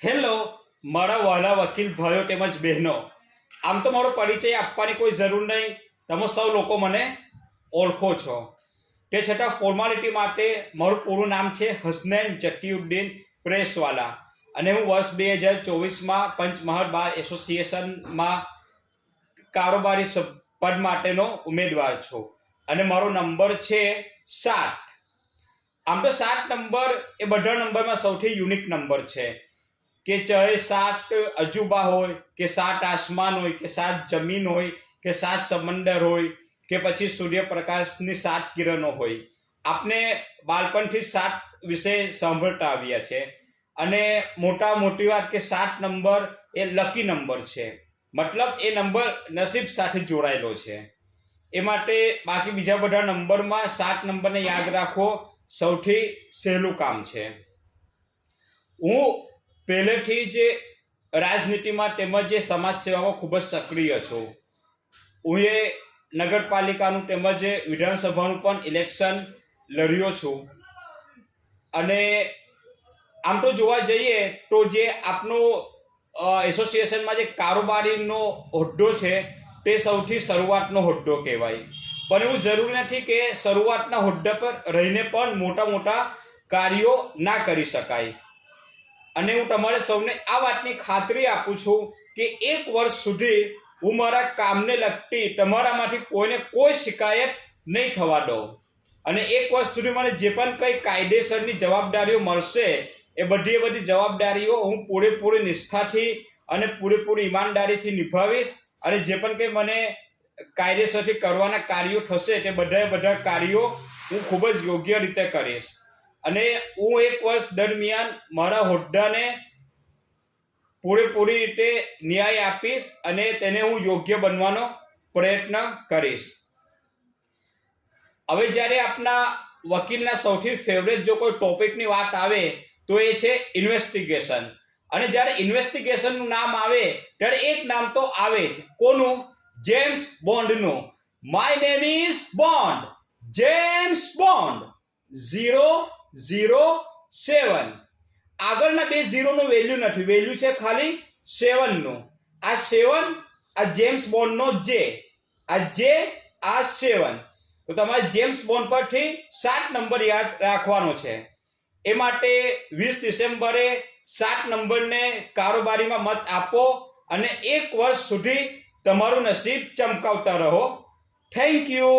Hello મારા વાલા વકીલ ભાઈઓ તેમજ બહેનો, આમ તો મારો પરિચય આપવાની કોઈ જરૂર નહીં, તમે સૌ લોકો મને ઓળખો છો. તે છતાં ફોર્માલિટી માટે મારું પૂરું નામ છે હસનૈન ઝકીઉદ્દીન પ્રેસવાલા અને હું વર્ષ 2024માં પંચમહાલ બાર એસોસિએશનમાં કારોબારી પદ માટેનો ઉમેદવાર છું અને મારો નંબર છે 7. આમ તો 7 નંબર એ બધા નંબરમાં સૌથી યુનિક નંબર છે કે ચાહે 7 અજુબા હોય કે 7 આસમાન હોય કે 7 જમીન હોય કે 7 સમંદર હોય કે પછી સૂર્યપ્રકાશની 7 કિરણો હોય. આપને બાળપણથી 7 વિશે સાંભળતા આવ્યા છે અને મોટી વાત કે 7 નંબર એ લકી નંબર છે, મતલબ એ નંબર નસીબ સાથે જોડાયેલો છે. એ માટે બાકી બીજા બધા નંબરમાં 7 નંબરને યાદ રાખવો સૌથી સહેલું કામ છે. હું પહેલેથી જ રાજનીતિમાં તેમજ સમાજ સેવામાં ખૂબ જ સક્રિય છું. હું એ નગરપાલિકાનું તેમજ વિધાનસભાનું પણ ઇલેક્શન લડ્યો છું અને આમ તો જોવા જઈએ તો જે આપનો એસોસિએશનમાં જે કારોબારીનો હોદ્દો છે તે સૌથી શરૂઆતનો હોદ્દો કહેવાય, પણ એવું જરૂરી નથી કે શરૂઆતના હોદ્દા પર રહીને પણ મોટા કાર્યો ના કરી શકાય. અને હું તમારે સૌને આ વાતની ખાતરી આપું છું કે 1 વર્ષ સુધી હું મારા કામને લગતી તમારામાંથી કોઈને કોઈ શિકાયત નહીં થવા દઉં અને 1 વર્ષ સુધી મને જે પણ કંઈ કાયદેસરની જવાબદારીઓ મળશે એ બધી જવાબદારીઓ હું પૂરેપૂરી નિષ્ઠાથી અને પૂરેપૂરી ઈમાનદારીથી નિભાવીશ અને જે પણ કંઈ મને કાયદેસરથી કરવાના કાર્યો થશે તે બધા કાર્યો હું ખૂબ જ યોગ્ય રીતે કરીશ અને હું 1 વર્ષ દરમિયાન મારા હોદ્દાને પૂરેપૂરી રીતે ન્યાય આપીશ અને તેને હું યોગ્ય બનવાનો પ્રયત્ન કરીશ. હવે જ્યારે આપના વકીલના સૌથી ફેવરેટ જો કોઈ ટોપિકની વાત આવે તો એ છે ઇન્વેસ્ટિગેશન. અને જ્યારે ઇન્વેસ્ટિગેશનનું નામ આવે ત્યારે એક નામ તો આવે જ, કોનું? જેમ્સ બોન્ડનું. My name is Bond, James Bond 007. આગળના 2 ઝીરોનું વેલ્યુ નથી, વેલ્યુ છે ખાલી 7નું. આ 7 આ જેમ્સ બોન્ડનો જે, આ જે આ 7. તો તમારે જેમ્સ બોન્ડ પરથી 7 નંબર યાદ રાખવાનો છે. એ માટે 20 ડિસેમ્બરે 7 નંબરને કારોબારીમાં મત આપો અને 1 વર્ષ સુધી તમારું નસીબ ચમકાવતા રહો. Thank you.